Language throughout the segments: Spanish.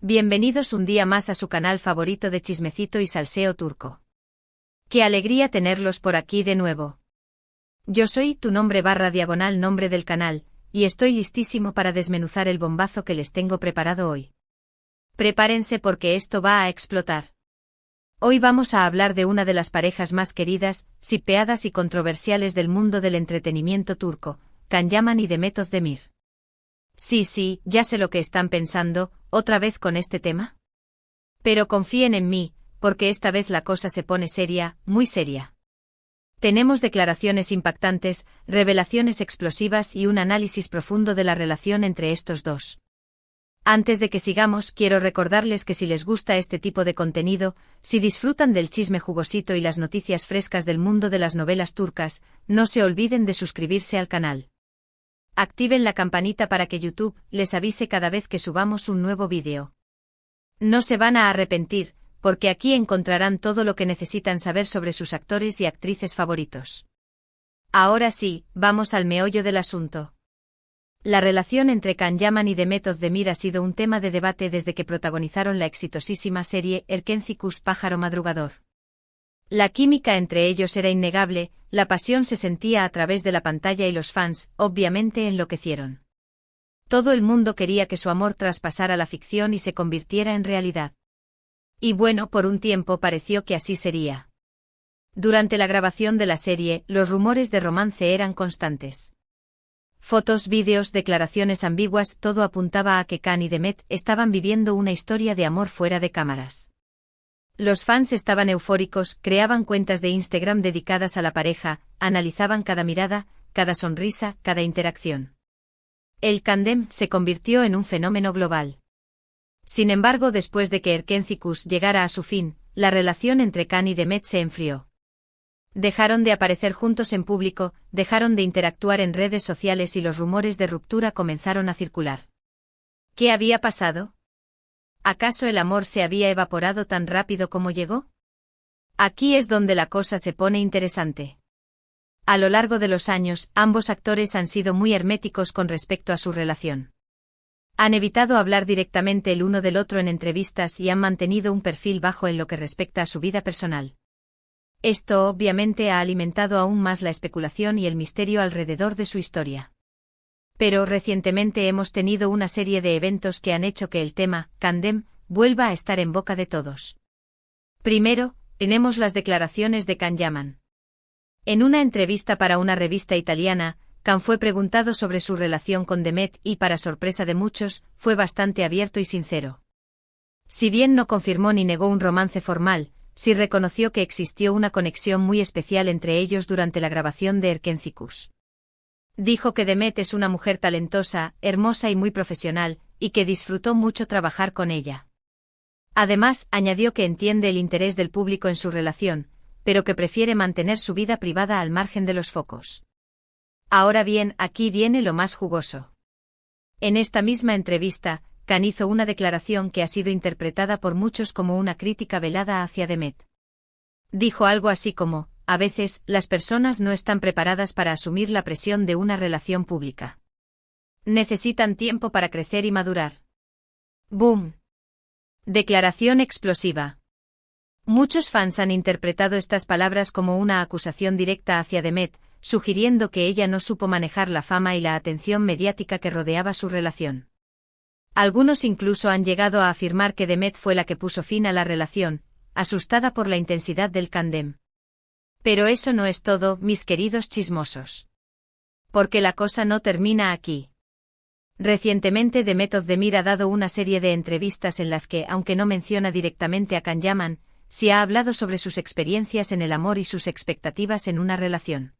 Bienvenidos un día más a su canal favorito de chismecito y salseo turco. ¡Qué alegría tenerlos por aquí de nuevo! Yo soy tu nombre / nombre del canal, y estoy listísimo para desmenuzar el bombazo que les tengo preparado hoy. Prepárense porque esto va a explotar. Hoy vamos a hablar de una de las parejas más queridas, shippeadas y controversiales del mundo del entretenimiento turco, Can Yaman y Demet Özdemir. Sí, ya sé lo que están pensando, ¿otra vez con este tema? Pero confíen en mí, porque esta vez la cosa se pone seria, muy seria. Tenemos declaraciones impactantes, revelaciones explosivas y un análisis profundo de la relación entre estos dos. Antes de que sigamos, quiero recordarles que si les gusta este tipo de contenido, si disfrutan del chisme jugosito y las noticias frescas del mundo de las novelas turcas, no se olviden de suscribirse al canal. Activen la campanita para que YouTube les avise cada vez que subamos un nuevo vídeo. No se van a arrepentir, porque aquí encontrarán todo lo que necesitan saber sobre sus actores y actrices favoritos. Ahora sí, vamos al meollo del asunto. La relación entre Can Yaman y Demet Özdemir ha sido un tema de debate desde que protagonizaron la exitosísima serie Erkenci Pájaro Madrugador. La química entre ellos era innegable, la pasión se sentía a través de la pantalla y los fans, obviamente, enloquecieron. Todo el mundo quería que su amor traspasara la ficción y se convirtiera en realidad. Y bueno, por un tiempo pareció que así sería. Durante la grabación de la serie, los rumores de romance eran constantes. Fotos, vídeos, declaraciones ambiguas, todo apuntaba a que Can y Demet estaban viviendo una historia de amor fuera de cámaras. Los fans estaban eufóricos, creaban cuentas de Instagram dedicadas a la pareja, analizaban cada mirada, cada sonrisa, cada interacción. El Candem se convirtió en un fenómeno global. Sin embargo, después de que Erkenci llegara a su fin, la relación entre Can y Demet se enfrió. Dejaron de aparecer juntos en público, dejaron de interactuar en redes sociales y los rumores de ruptura comenzaron a circular. ¿Qué había pasado? ¿Acaso el amor se había evaporado tan rápido como llegó? Aquí es donde la cosa se pone interesante. A lo largo de los años, ambos actores han sido muy herméticos con respecto a su relación. Han evitado hablar directamente el uno del otro en entrevistas y han mantenido un perfil bajo en lo que respecta a su vida personal. Esto obviamente ha alimentado aún más la especulación y el misterio alrededor de su historia. Pero recientemente hemos tenido una serie de eventos que han hecho que el tema, Candem, vuelva a estar en boca de todos. Primero, tenemos las declaraciones de Can Yaman. En una entrevista para una revista italiana, Can fue preguntado sobre su relación con Demet y, para sorpresa de muchos, fue bastante abierto y sincero. Si bien no confirmó ni negó un romance formal, sí reconoció que existió una conexión muy especial entre ellos durante la grabación de Erkenci. Dijo que Demet es una mujer talentosa, hermosa y muy profesional, y que disfrutó mucho trabajar con ella. Además, añadió que entiende el interés del público en su relación, pero que prefiere mantener su vida privada al margen de los focos. Ahora bien, aquí viene lo más jugoso. En esta misma entrevista, Can hizo una declaración que ha sido interpretada por muchos como una crítica velada hacia Demet. Dijo algo así como: a veces, las personas no están preparadas para asumir la presión de una relación pública. Necesitan tiempo para crecer y madurar. ¡Boom! Declaración explosiva. Muchos fans han interpretado estas palabras como una acusación directa hacia Demet, sugiriendo que ella no supo manejar la fama y la atención mediática que rodeaba su relación. Algunos incluso han llegado a afirmar que Demet fue la que puso fin a la relación, asustada por la intensidad del Candem. Pero eso no es todo, mis queridos chismosos. Porque la cosa no termina aquí. Recientemente Demet Özdemir ha dado una serie de entrevistas en las que, aunque no menciona directamente a Can Yaman, sí ha hablado sobre sus experiencias en el amor y sus expectativas en una relación.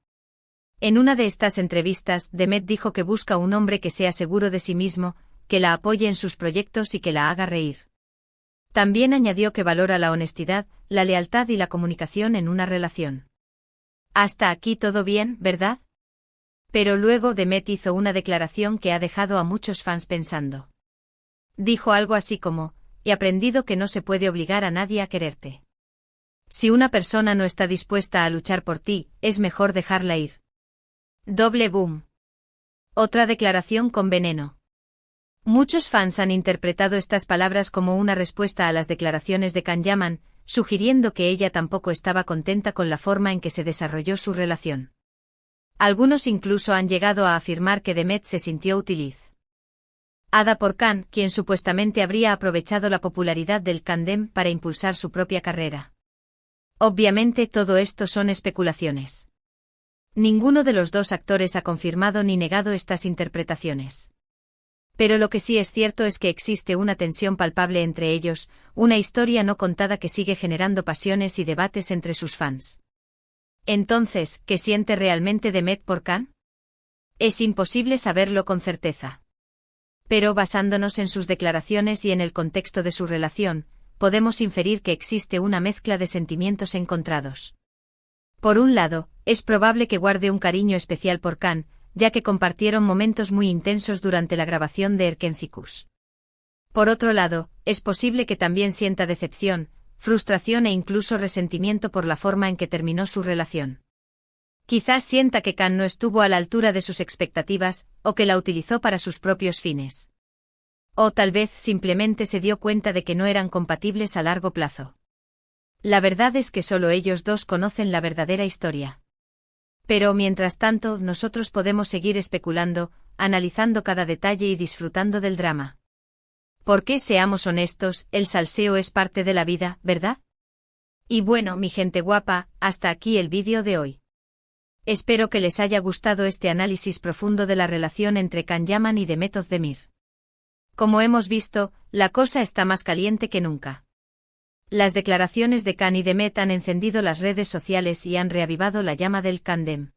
En una de estas entrevistas, Demet dijo que busca un hombre que sea seguro de sí mismo, que la apoye en sus proyectos y que la haga reír. También añadió que valora la honestidad, la lealtad y la comunicación en una relación. Hasta aquí todo bien, ¿verdad? Pero luego Demet hizo una declaración que ha dejado a muchos fans pensando. Dijo algo así como: he aprendido que no se puede obligar a nadie a quererte. Si una persona no está dispuesta a luchar por ti, es mejor dejarla ir. Doble boom. Otra declaración con veneno. Muchos fans han interpretado estas palabras como una respuesta a las declaraciones de Can Yaman, sugiriendo que ella tampoco estaba contenta con la forma en que se desarrolló su relación. Algunos incluso han llegado a afirmar que Demet se sintió utilizada por Can, quien supuestamente habría aprovechado la popularidad del Kandem para impulsar su propia carrera. Obviamente todo esto son especulaciones. Ninguno de los dos actores ha confirmado ni negado estas interpretaciones. Pero lo que sí es cierto es que existe una tensión palpable entre ellos, una historia no contada que sigue generando pasiones y debates entre sus fans. Entonces, ¿qué siente realmente Demet por Can? Es imposible saberlo con certeza. Pero basándonos en sus declaraciones y en el contexto de su relación, podemos inferir que existe una mezcla de sentimientos encontrados. Por un lado, es probable que guarde un cariño especial por Can, ya que compartieron momentos muy intensos durante la grabación de Erkencicus. Por otro lado, es posible que también sienta decepción, frustración e incluso resentimiento por la forma en que terminó su relación. Quizás sienta que Can no estuvo a la altura de sus expectativas, o que la utilizó para sus propios fines. O tal vez simplemente se dio cuenta de que no eran compatibles a largo plazo. La verdad es que solo ellos dos conocen la verdadera historia. Pero mientras tanto, nosotros podemos seguir especulando, analizando cada detalle y disfrutando del drama. Porque seamos honestos, el salseo es parte de la vida, ¿verdad? Y bueno, mi gente guapa, hasta aquí el vídeo de hoy. Espero que les haya gustado este análisis profundo de la relación entre Can Yaman y Demet Özdemir. Como hemos visto, la cosa está más caliente que nunca. Las declaraciones de Can y Demet han encendido las redes sociales y han reavivado la llama del Kandem.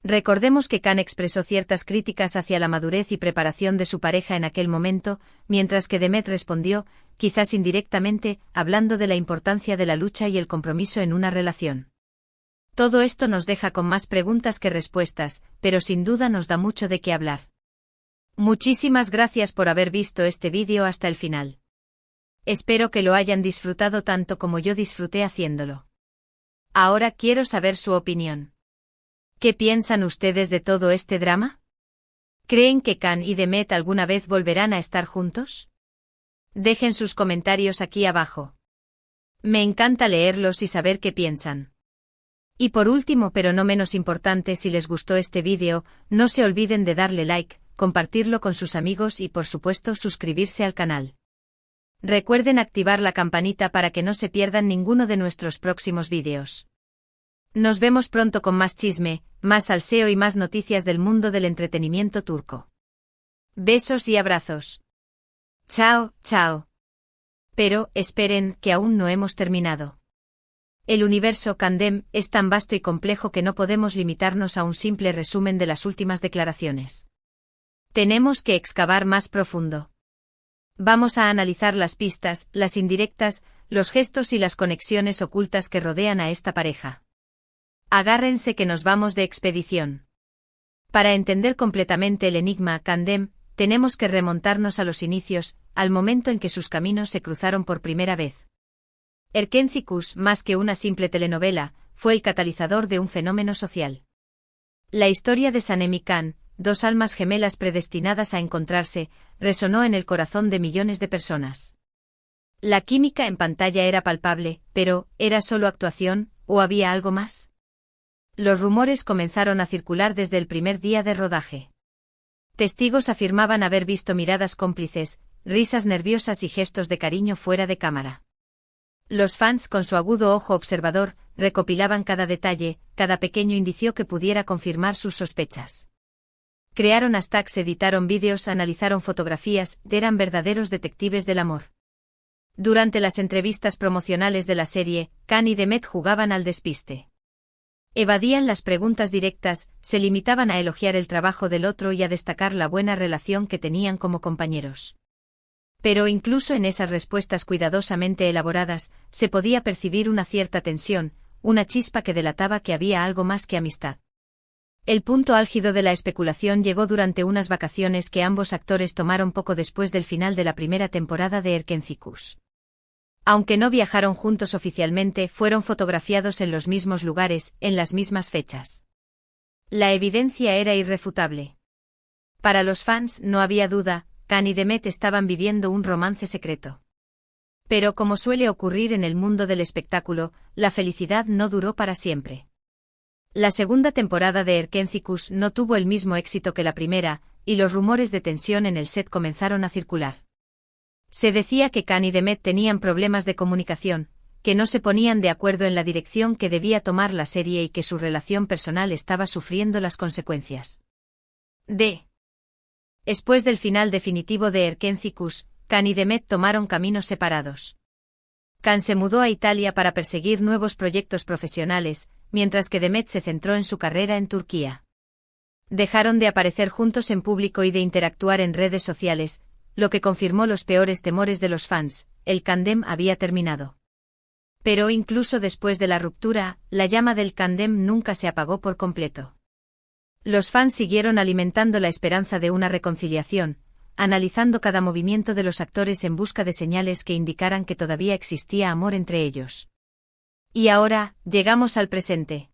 Recordemos que Can expresó ciertas críticas hacia la madurez y preparación de su pareja en aquel momento, mientras que Demet respondió, quizás indirectamente, hablando de la importancia de la lucha y el compromiso en una relación. Todo esto nos deja con más preguntas que respuestas, pero sin duda nos da mucho de qué hablar. Muchísimas gracias por haber visto este vídeo hasta el final. Espero que lo hayan disfrutado tanto como yo disfruté haciéndolo. Ahora quiero saber su opinión. ¿Qué piensan ustedes de todo este drama? ¿Creen que Can y Demet alguna vez volverán a estar juntos? Dejen sus comentarios aquí abajo. Me encanta leerlos y saber qué piensan. Y por último, pero no menos importante, si les gustó este vídeo, no se olviden de darle like, compartirlo con sus amigos y por supuesto suscribirse al canal. Recuerden activar la campanita para que no se pierdan ninguno de nuestros próximos vídeos. Nos vemos pronto con más chisme, más salseo y más noticias del mundo del entretenimiento turco. Besos y abrazos. Chao, chao. Pero, esperen, que aún no hemos terminado. El universo Kandem es tan vasto y complejo que no podemos limitarnos a un simple resumen de las últimas declaraciones. Tenemos que excavar más profundo. Vamos a analizar las pistas, las indirectas, los gestos y las conexiones ocultas que rodean a esta pareja. Agárrense que nos vamos de expedición. Para entender completamente el enigma Kandem, tenemos que remontarnos a los inicios, al momento en que sus caminos se cruzaron por primera vez. Erkencicus, más que una simple telenovela, fue el catalizador de un fenómeno social. La historia de Sanem y Can, dos almas gemelas predestinadas a encontrarse, resonó en el corazón de millones de personas. La química en pantalla era palpable, pero, ¿era solo actuación, o había algo más? Los rumores comenzaron a circular desde el primer día de rodaje. Testigos afirmaban haber visto miradas cómplices, risas nerviosas y gestos de cariño fuera de cámara. Los fans, con su agudo ojo observador, recopilaban cada detalle, cada pequeño indicio que pudiera confirmar sus sospechas. Crearon hashtags, editaron vídeos, analizaron fotografías, eran verdaderos detectives del amor. Durante las entrevistas promocionales de la serie, Can y Demet jugaban al despiste. Evadían las preguntas directas, se limitaban a elogiar el trabajo del otro y a destacar la buena relación que tenían como compañeros. Pero incluso en esas respuestas cuidadosamente elaboradas, se podía percibir una cierta tensión, una chispa que delataba que había algo más que amistad. El punto álgido de la especulación llegó durante unas vacaciones que ambos actores tomaron poco después del final de la primera temporada de Erkencicus. Aunque no viajaron juntos oficialmente, fueron fotografiados en los mismos lugares, en las mismas fechas. La evidencia era irrefutable. Para los fans no había duda, Khan y Demet estaban viviendo un romance secreto. Pero como suele ocurrir en el mundo del espectáculo, la felicidad no duró para siempre. La segunda temporada de Erkenci Kuş no tuvo el mismo éxito que la primera, y los rumores de tensión en el set comenzaron a circular. Se decía que Khan y Demet tenían problemas de comunicación, que no se ponían de acuerdo en la dirección que debía tomar la serie y que su relación personal estaba sufriendo las consecuencias. Después del final definitivo de Erkenci Kuş, Khan y Demet tomaron caminos separados. Khan se mudó a Italia para perseguir nuevos proyectos profesionales, mientras que Demet se centró en su carrera en Turquía. Dejaron de aparecer juntos en público y de interactuar en redes sociales, lo que confirmó los peores temores de los fans: el tándem había terminado. Pero incluso después de la ruptura, la llama del tándem nunca se apagó por completo. Los fans siguieron alimentando la esperanza de una reconciliación, analizando cada movimiento de los actores en busca de señales que indicaran que todavía existía amor entre ellos. Y ahora, llegamos al presente.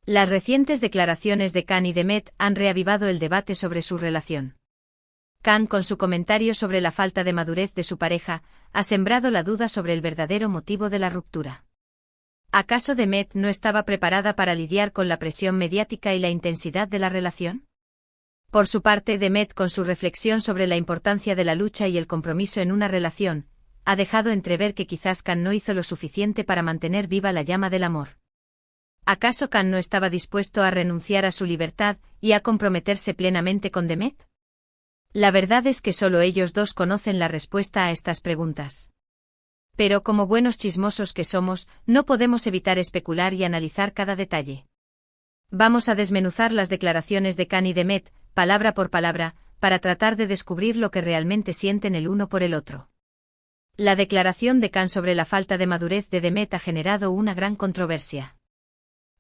Las recientes declaraciones de Khan y Demet han reavivado el debate sobre su relación. Khan, con su comentario sobre la falta de madurez de su pareja, ha sembrado la duda sobre el verdadero motivo de la ruptura. ¿Acaso Demet no estaba preparada para lidiar con la presión mediática y la intensidad de la relación? Por su parte, Demet, con su reflexión sobre la importancia de la lucha y el compromiso en una relación, ha dejado entrever que quizás Khan no hizo lo suficiente para mantener viva la llama del amor. ¿Acaso Khan no estaba dispuesto a renunciar a su libertad y a comprometerse plenamente con Demet? La verdad es que solo ellos dos conocen la respuesta a estas preguntas. Pero como buenos chismosos que somos, no podemos evitar especular y analizar cada detalle. Vamos a desmenuzar las declaraciones de Khan y Demet, palabra por palabra, para tratar de descubrir lo que realmente sienten el uno por el otro. La declaración de Khan sobre la falta de madurez de Demet ha generado una gran controversia.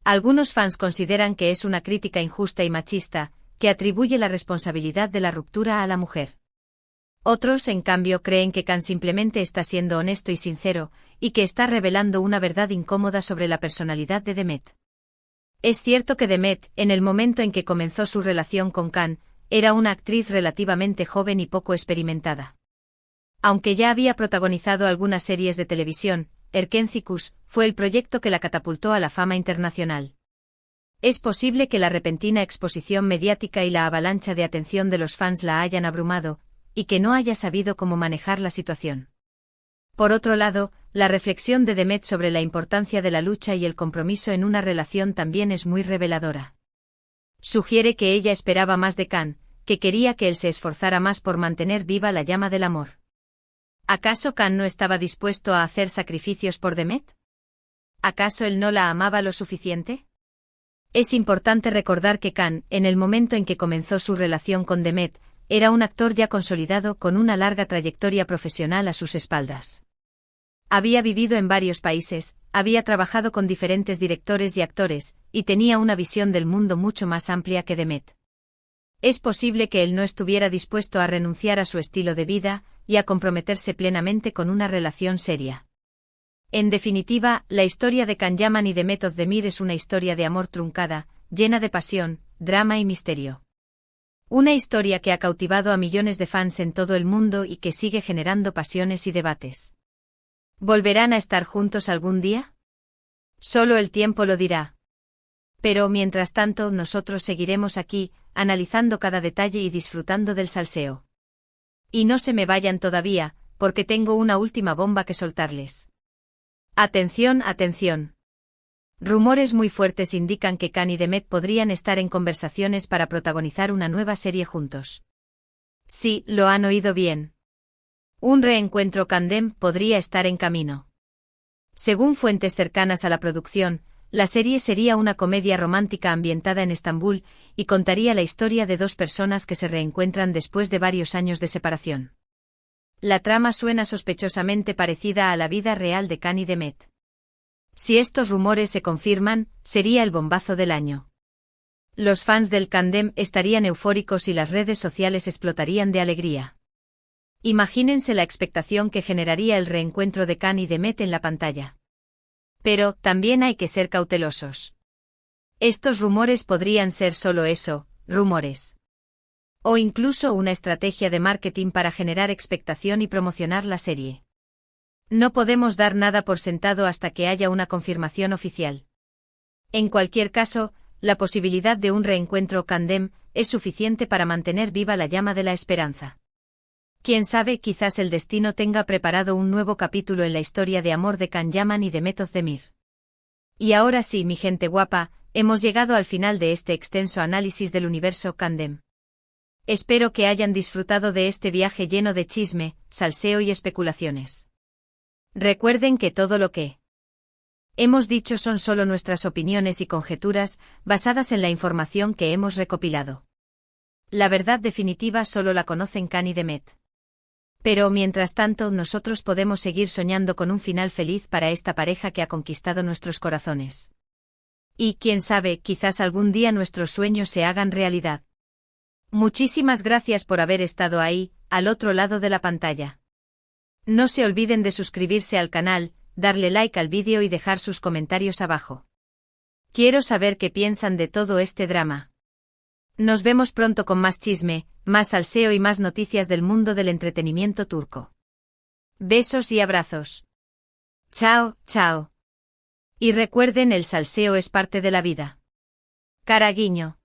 Algunos fans consideran que es una crítica injusta y machista, que atribuye la responsabilidad de la ruptura a la mujer. Otros, en cambio, creen que Khan simplemente está siendo honesto y sincero, y que está revelando una verdad incómoda sobre la personalidad de Demet. Es cierto que Demet, en el momento en que comenzó su relación con Khan, era una actriz relativamente joven y poco experimentada. Aunque ya había protagonizado algunas series de televisión, Erkenci Kuş fue el proyecto que la catapultó a la fama internacional. Es posible que la repentina exposición mediática y la avalancha de atención de los fans la hayan abrumado, y que no haya sabido cómo manejar la situación. Por otro lado, la reflexión de Demet sobre la importancia de la lucha y el compromiso en una relación también es muy reveladora. Sugiere que ella esperaba más de Khan, que quería que él se esforzara más por mantener viva la llama del amor. ¿Acaso Khan no estaba dispuesto a hacer sacrificios por Demet? ¿Acaso él no la amaba lo suficiente? Es importante recordar que Khan, en el momento en que comenzó su relación con Demet, era un actor ya consolidado con una larga trayectoria profesional a sus espaldas. Había vivido en varios países, había trabajado con diferentes directores y actores, y tenía una visión del mundo mucho más amplia que Demet. Es posible que él no estuviera dispuesto a renunciar a su estilo de vida y a comprometerse plenamente con una relación seria. En definitiva, la historia de Can Yaman y Demet Özdemir es una historia de amor truncada, llena de pasión, drama y misterio. Una historia que ha cautivado a millones de fans en todo el mundo y que sigue generando pasiones y debates. ¿Volverán a estar juntos algún día? Solo el tiempo lo dirá. Pero mientras tanto nosotros seguiremos aquí, analizando cada detalle y disfrutando del salseo. Y no se me vayan todavía, porque tengo una última bomba que soltarles. Atención, atención. Rumores muy fuertes indican que Can y Demet podrían estar en conversaciones para protagonizar una nueva serie juntos. Sí, lo han oído bien. Un reencuentro Can-Dem podría estar en camino. Según fuentes cercanas a la producción, la serie sería una comedia romántica ambientada en Estambul y contaría la historia de dos personas que se reencuentran después de varios años de separación. La trama suena sospechosamente parecida a la vida real de Can y Demet. Si estos rumores se confirman, sería el bombazo del año. Los fans del Can-Dem estarían eufóricos y las redes sociales explotarían de alegría. Imagínense la expectación que generaría el reencuentro de Can y Demet en la pantalla. Pero, también hay que ser cautelosos. Estos rumores podrían ser solo eso, rumores. O incluso una estrategia de marketing para generar expectación y promocionar la serie. No podemos dar nada por sentado hasta que haya una confirmación oficial. En cualquier caso, la posibilidad de un reencuentro Kandem es suficiente para mantener viva la llama de la esperanza. Quién sabe, quizás el destino tenga preparado un nuevo capítulo en la historia de amor de Can Yaman y de Method Demir. Y ahora sí, mi gente guapa, hemos llegado al final de este extenso análisis del universo Kandem. Espero que hayan disfrutado de este viaje lleno de chisme, salseo y especulaciones. Recuerden que todo lo que hemos dicho son solo nuestras opiniones y conjeturas, basadas en la información que hemos recopilado. La verdad definitiva solo la conocen Can y Demet. Pero mientras tanto, nosotros podemos seguir soñando con un final feliz para esta pareja que ha conquistado nuestros corazones. Y quién sabe, quizás algún día nuestros sueños se hagan realidad. Muchísimas gracias por haber estado ahí, al otro lado de la pantalla. No se olviden de suscribirse al canal, darle like al vídeo y dejar sus comentarios abajo. Quiero saber qué piensan de todo este drama. Nos vemos pronto con más chisme, más salseo y más noticias del mundo del entretenimiento turco. Besos y abrazos. Chao, chao. Y recuerden, el salseo es parte de la vida. Cara guiño.